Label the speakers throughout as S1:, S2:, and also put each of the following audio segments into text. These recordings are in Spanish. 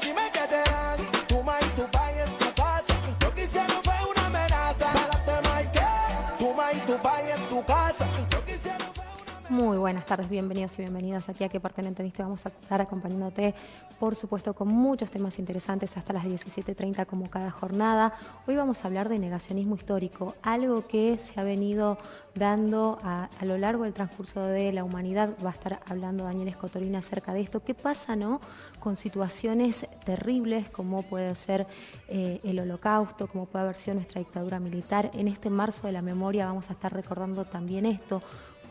S1: dime qué te dan. Tu ma y tu pa y en tu casa. Lo que hicieron fue una amenaza. Para te marqué. Tu ma y tu pa y en tu casa. Lo que hicieron fue una amenaza.
S2: Muy buenas tardes, bienvenidos y bienvenidas aquí a ¿Qué parte no entendiste? Vamos a estar acompañándote, por supuesto, con muchos temas interesantes hasta las 17:30 como cada jornada. Hoy vamos a hablar de negacionismo histórico, algo que se ha venido dando a lo largo del transcurso de la humanidad. Va a estar hablando Daniel Escotorina acerca de esto. ¿Qué pasa, no? Con situaciones terribles como puede ser el Holocausto, como puede haber sido nuestra dictadura militar. En este marzo de la memoria vamos a estar recordando también esto,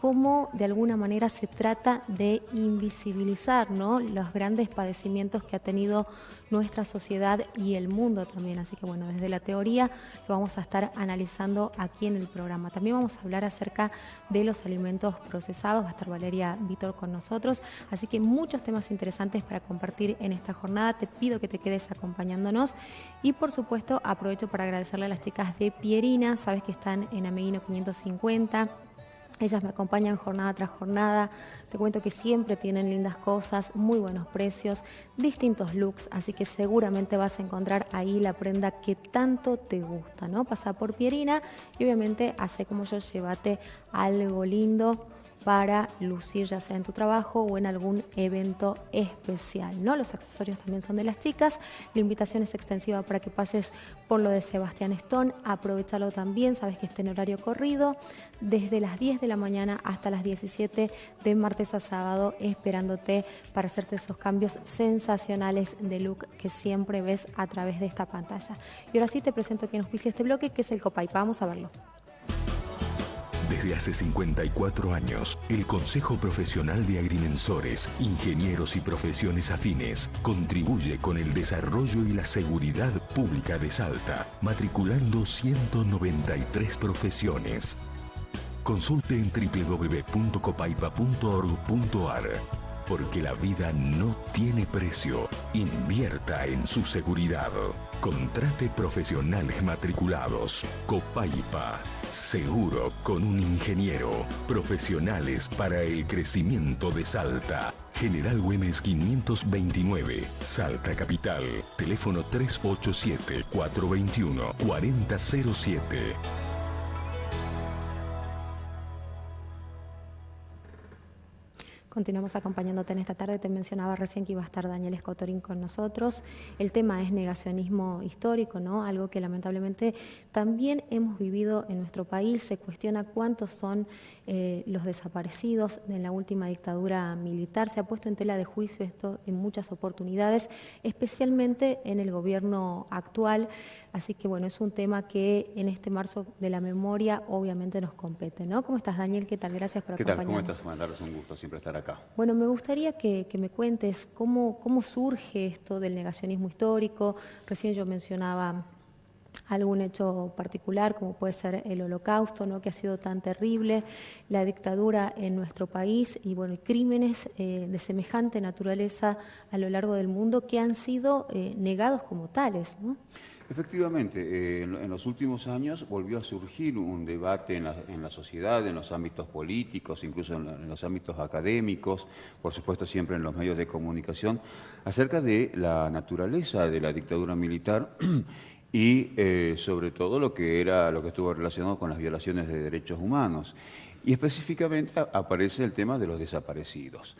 S2: cómo de alguna manera se trata de invisibilizar, ¿no?, los grandes padecimientos que ha tenido nuestra sociedad y el mundo también. Así que bueno, desde la teoría lo vamos a estar analizando aquí en el programa. También vamos a hablar acerca de los alimentos procesados. Va a estar Valeria Vítor con nosotros. Así que muchos temas interesantes para compartir en esta jornada. Te pido que te quedes acompañándonos. Y por supuesto aprovecho para agradecerle a las chicas de Pierina. Sabes que están en Ameguino 550. Ellas me acompañan jornada tras jornada. Te cuento que siempre tienen lindas cosas, muy buenos precios, distintos looks, así que seguramente vas a encontrar ahí la prenda que tanto te gusta, ¿no? Pasa por Pierina y obviamente hace como yo, llévate algo lindo para lucir, ya sea en tu trabajo o en algún evento especial, ¿no? Los accesorios también son de las chicas. La invitación es extensiva para que pases por lo de Sebastián Stone. Aprovechalo también, sabes que está en horario corrido, desde las 10 de la mañana hasta las 17 de martes a sábado, esperándote para hacerte esos cambios sensacionales de look que siempre ves a través de esta pantalla. Y ahora sí te presento quien auspicia este bloque, que es el Copaipa. Vamos a verlo.
S3: Desde hace 54 años, el Consejo Profesional de Agrimensores, Ingenieros y Profesiones Afines contribuye con el desarrollo y la seguridad pública de Salta, matriculando 193 profesiones. Consulte en www.copaipa.org.ar. Porque la vida no tiene precio. Invierta en su seguridad. Contrate profesionales matriculados. Copaipa. Seguro con un ingeniero. Profesionales para el crecimiento de Salta. General Güemes 529, Salta Capital. Teléfono 387-421-4007.
S2: Continuamos acompañándote en esta tarde. Te mencionaba recién que iba a estar Daniel Escotorín con nosotros. El tema es negacionismo histórico, ¿no? Algo que lamentablemente también hemos vivido en nuestro país. Se cuestiona cuántos son los desaparecidos en la última dictadura militar. Se ha puesto en tela de juicio esto en muchas oportunidades, especialmente en el gobierno actual. Así que bueno, es un tema que en este marzo de la memoria obviamente nos compete, ¿no? ¿Cómo estás, Daniel? ¿Qué tal? Gracias por acompañarnos.
S4: ¿Qué tal? ¿Cómo estás? Buenas tardes, un gusto siempre estar acá.
S2: Bueno, me gustaría que me cuentes cómo surge esto del negacionismo histórico. Recién yo mencionaba algún hecho particular, como puede ser el Holocausto, ¿no?, que ha sido tan terrible, la dictadura en nuestro país y bueno, crímenes de semejante naturaleza a lo largo del mundo que han sido negados como tales, ¿no?
S4: Efectivamente, en los últimos años volvió a surgir un debate en la sociedad, en los ámbitos políticos, incluso en los ámbitos académicos, por supuesto siempre en los medios de comunicación, acerca de la naturaleza de la dictadura militar y sobre todo lo que estuvo relacionado con las violaciones de derechos humanos. Y específicamente aparece el tema de los desaparecidos.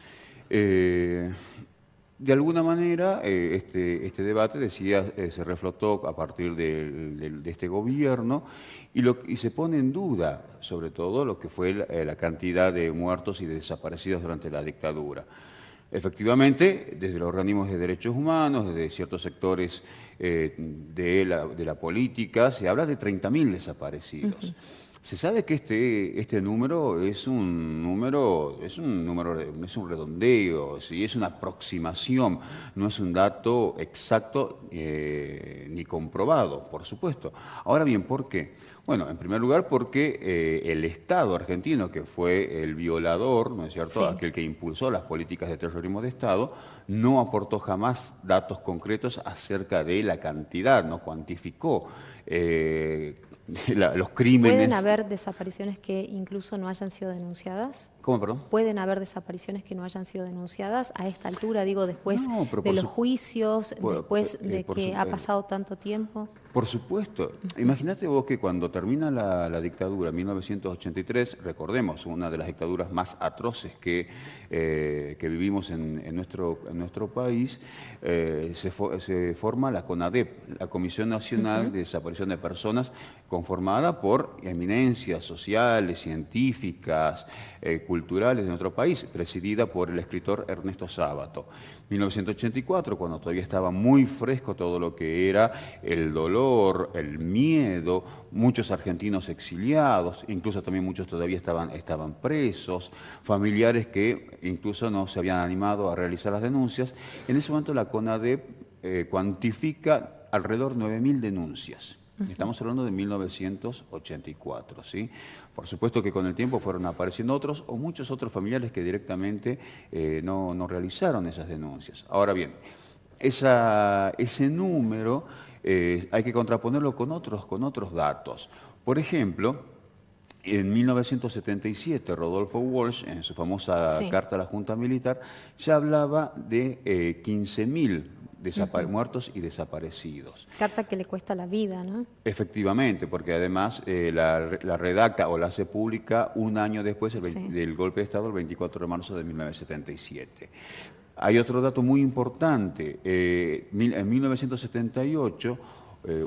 S4: De alguna manera, este debate, decía, se reflotó a partir de este gobierno y se pone en duda, sobre todo, lo que fue la cantidad de muertos y de desaparecidos durante la dictadura. Efectivamente, desde los organismos de derechos humanos, desde ciertos sectores de la política, se habla de 30.000 desaparecidos. Se sabe que este número es un redondeo, ¿sí? Es una aproximación, no es un dato exacto ni comprobado, por supuesto. Ahora bien, ¿por qué? Bueno, en primer lugar porque el Estado argentino, que fue el violador, ¿no es cierto?, sí, aquel que impulsó las políticas de terrorismo de Estado, no aportó jamás datos concretos acerca de la cantidad, no cuantificó los crímenes.
S2: ¿Pueden haber desapariciones que incluso no hayan sido denunciadas?
S4: ¿Cómo, perdón?
S2: ¿Pueden haber desapariciones que no hayan sido denunciadas a esta altura? Digo, después
S4: No, pero
S2: de
S4: por
S2: los
S4: su-
S2: juicios,
S4: por-
S2: después de
S4: por
S2: que
S4: su-
S2: ha pasado tanto tiempo.
S4: Por supuesto. Imagínate vos que cuando termina la dictadura, 1983, recordemos, una de las dictaduras más atroces que vivimos en nuestro país, se forma la CONADEP, la Comisión Nacional de Desaparición de Personas, conformada por eminencias sociales, científicas, culturales de nuestro país, presidida por el escritor Ernesto Sábato. 1984, cuando todavía estaba muy fresco todo lo que era el dolor, el miedo, muchos argentinos exiliados, incluso también muchos todavía estaban presos, familiares que incluso no se habían animado a realizar las denuncias. En ese momento la CONADEP cuantifica alrededor de 9.000 denuncias. Estamos hablando de 1984, ¿sí? Por supuesto que con el tiempo fueron apareciendo otros o muchos otros familiares que directamente no realizaron esas denuncias. Ahora bien, ese número hay que contraponerlo con otros datos. Por ejemplo, en 1977, Rodolfo Walsh, en su famosa carta a la Junta Militar, ya hablaba de 15.000 muertos y desaparecidos.
S2: Carta que le cuesta la vida, ¿no?
S4: Efectivamente, porque además la redacta o la hace pública un año después del golpe de Estado, el 24 de marzo de 1977. Hay otro dato muy importante. En 1978,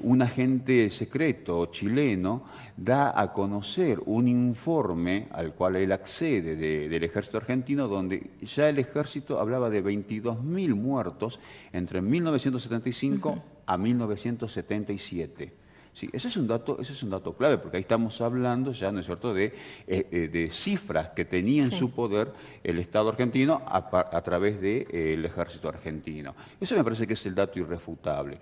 S4: un agente secreto chileno da a conocer un informe al cual él accede del ejército argentino, donde ya el ejército hablaba de 22.000 muertos entre 1975 a 1977. Sí, ese es un dato clave, porque ahí estamos hablando ya, ¿no es cierto?, de cifras que tenía en su poder el Estado argentino a través del ejército argentino. Eso me parece que es el dato irrefutable.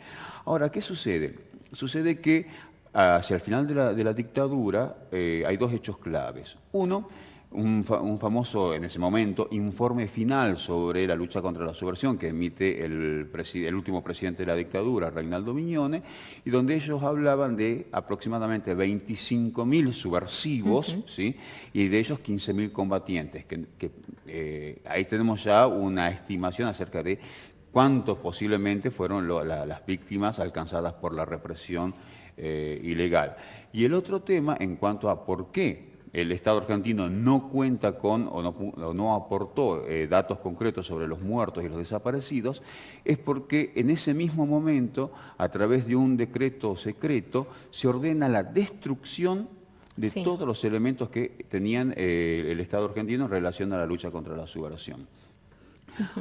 S4: Ahora, ¿qué sucede? Sucede que hacia el final de la dictadura hay dos hechos claves. Uno, un famoso, en ese momento, informe final sobre la lucha contra la subversión que emite el último presidente de la dictadura, Reinaldo Mignone, y donde ellos hablaban de aproximadamente 25.000 subversivos, ¿sí? Y de ellos 15.000 combatientes, ahí tenemos ya una estimación acerca de cuántos posiblemente fueron las víctimas alcanzadas por la represión ilegal. Y el otro tema en cuanto a por qué el Estado argentino no cuenta con o no aportó datos concretos sobre los muertos y los desaparecidos, es porque en ese mismo momento, a través de un decreto secreto, se ordena la destrucción de todos los elementos que tenían el Estado argentino en relación a la lucha contra la subversión.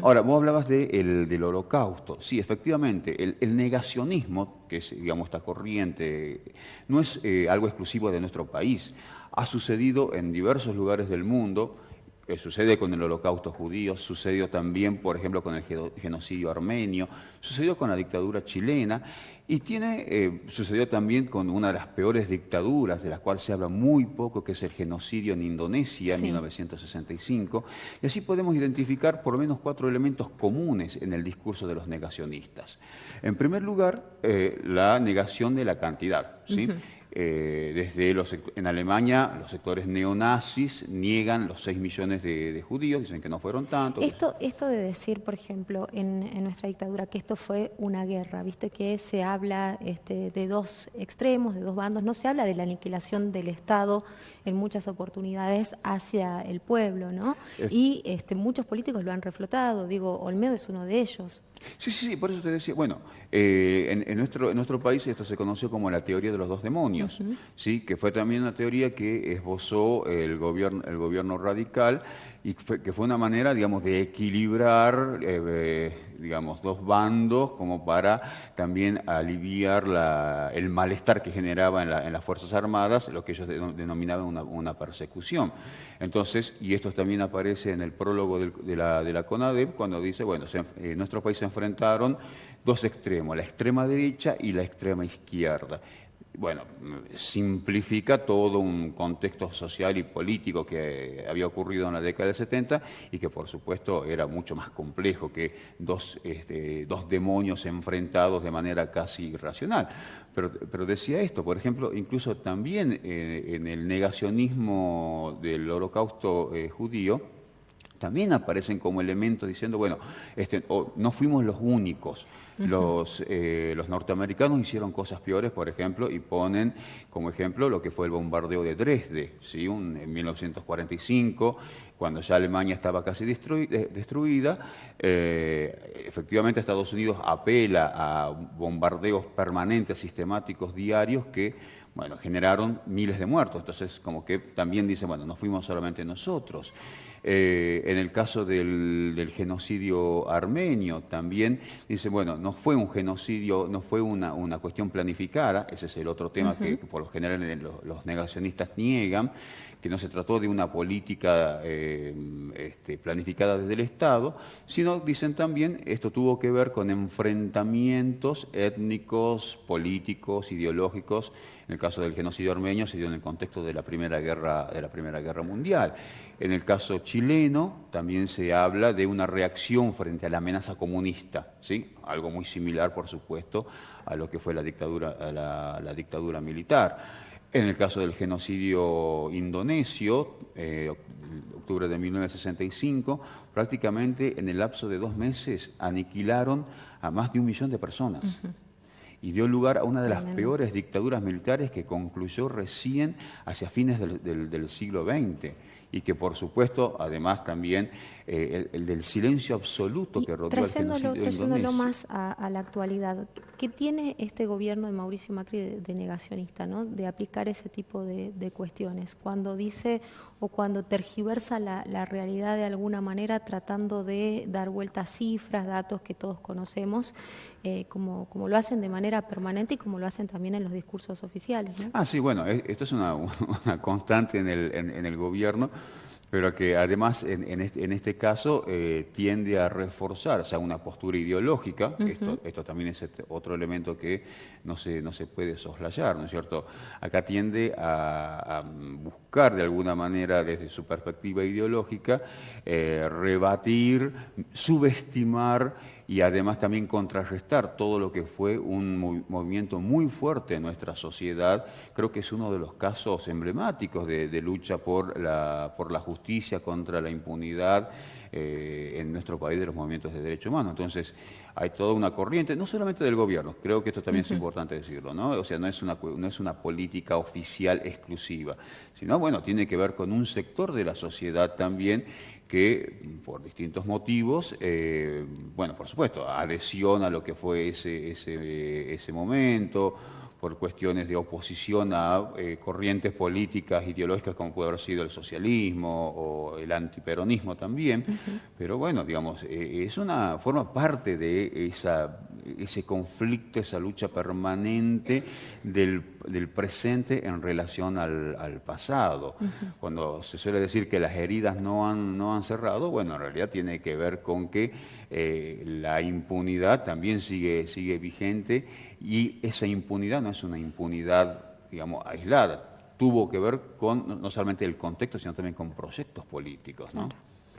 S4: Ahora, vos hablabas del Holocausto. Sí, efectivamente, el negacionismo, que es, digamos, esta corriente, no es algo exclusivo de nuestro país. Ha sucedido en diversos lugares del mundo, sucede con el Holocausto judío, sucedió también, por ejemplo, con el genocidio armenio, sucedió con la dictadura chilena y sucedió también con una de las peores dictaduras, de las cuales se habla muy poco, que es el genocidio en Indonesia en 1965. Y así podemos identificar por lo menos 4 elementos comunes en el discurso de los negacionistas. En primer lugar, la negación de la cantidad, ¿sí? En Alemania, los sectores neonazis niegan los 6 millones de judíos, dicen que no fueron tantos.
S2: Esto de decir, por ejemplo, en nuestra dictadura, que esto fue una guerra, viste que se habla de dos extremos, de dos bandos, no se habla de la aniquilación del Estado en muchas oportunidades hacia el pueblo, ¿no? Y muchos políticos lo han reflotado, digo, Olmedo es uno de ellos.
S4: Sí, por eso te decía, bueno, en nuestro país esto se conoció como la teoría de los 2 demonios, ¿sí? Que fue también una teoría que esbozó el gobierno radical y que fue una manera, digamos, de equilibrar, digamos, 2 bandos como para también aliviar el malestar que generaba en las Fuerzas Armadas, lo que ellos denominaban una persecución. Entonces, y esto también aparece en el prólogo de la CONADEP, cuando dice, bueno, en nuestro país se enfrentaron 2 extremos, la extrema derecha y la extrema izquierda. bueno, simplifica todo un contexto social y político que había ocurrido en la década del 70 y que por supuesto era mucho más complejo que dos demonios enfrentados de manera casi irracional. Pero decía esto, por ejemplo, incluso también en el negacionismo del holocausto judío, también aparecen como elementos diciendo, bueno, no fuimos los únicos. Los norteamericanos hicieron cosas peores, por ejemplo, y ponen como ejemplo lo que fue el bombardeo de Dresde, ¿sí? En 1945, cuando ya Alemania estaba casi destruida. Efectivamente Estados Unidos apela a bombardeos permanentes, sistemáticos, diarios, que bueno, generaron miles de muertos. Entonces, como que también dice, bueno, no fuimos solamente nosotros. En el caso del genocidio armenio también dice, bueno, no fue un genocidio, no fue una cuestión planificada, ese es el otro tema que por lo general los negacionistas niegan, que no se trató de una política planificada desde el Estado, sino, dicen también, esto tuvo que ver con enfrentamientos étnicos, políticos, ideológicos. En el caso del genocidio armenio se dio en el contexto de la Primera Guerra Mundial. En el caso chileno también se habla de una reacción frente a la amenaza comunista, ¿sí? Algo muy similar, por supuesto, a lo que fue la dictadura militar. En el caso del genocidio indonesio, octubre de 1965, prácticamente en el lapso de 2 meses aniquilaron a más de 1 millón de personas. Y dio lugar a una de las peores dictaduras militares que concluyó recién hacia fines del siglo XX. Y que, por supuesto, además también el del silencio absoluto que rodeó el genocidio indonesio.
S2: Trayéndolo más a la actualidad, ¿qué tiene este gobierno de Mauricio Macri de negacionista, ¿no? De aplicar ese tipo de cuestiones? Cuando dice o cuando tergiversa la realidad de alguna manera, tratando de dar vuelta a cifras, datos que todos conocemos, como lo hacen de manera permanente y como lo hacen también en los discursos oficiales, ¿no?
S4: Sí, bueno, esto es una constante en el gobierno, pero que además en este caso tiende a reforzar, o sea, una postura ideológica. Esto también es otro elemento que no se puede soslayar, ¿no es cierto? Acá tiende a buscar de alguna manera, desde su perspectiva ideológica, rebatir, subestimar y además también contrarrestar todo lo que fue un movimiento muy fuerte en nuestra sociedad. Creo que es uno de los casos emblemáticos de lucha por la justicia, contra la impunidad en nuestro país, de los movimientos de derechos humanos. Entonces, hay toda una corriente, no solamente del gobierno, creo que esto también es importante decirlo, ¿no? O sea, no es una política oficial exclusiva, sino, bueno, tiene que ver con un sector de la sociedad también que por distintos motivos, bueno, por supuesto, adhesión a lo que fue ese momento, por cuestiones de oposición a corrientes políticas, ideológicas, como puede haber sido el socialismo o el antiperonismo también, pero bueno, digamos, forma parte de ese conflicto, esa lucha permanente del presente en relación al pasado. Cuando se suele decir que las heridas no han cerrado, bueno, en realidad tiene que ver con que la impunidad también sigue vigente, y esa impunidad no es una impunidad, digamos, aislada. Tuvo que ver con no solamente el contexto, sino también con proyectos políticos, ¿no?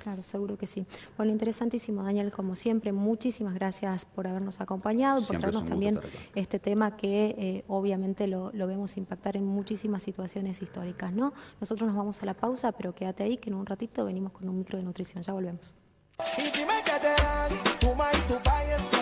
S2: Claro, seguro que sí. Bueno, interesantísimo, Daniel, como siempre. Muchísimas gracias por habernos acompañado, por traernos también este tema que obviamente lo vemos impactar en muchísimas situaciones históricas, ¿no? Nosotros nos vamos a la pausa, pero quédate ahí que en un ratito venimos con un micro de nutrición. Ya volvemos.
S1: Y dime qué te dan, tu ma y tu pa' y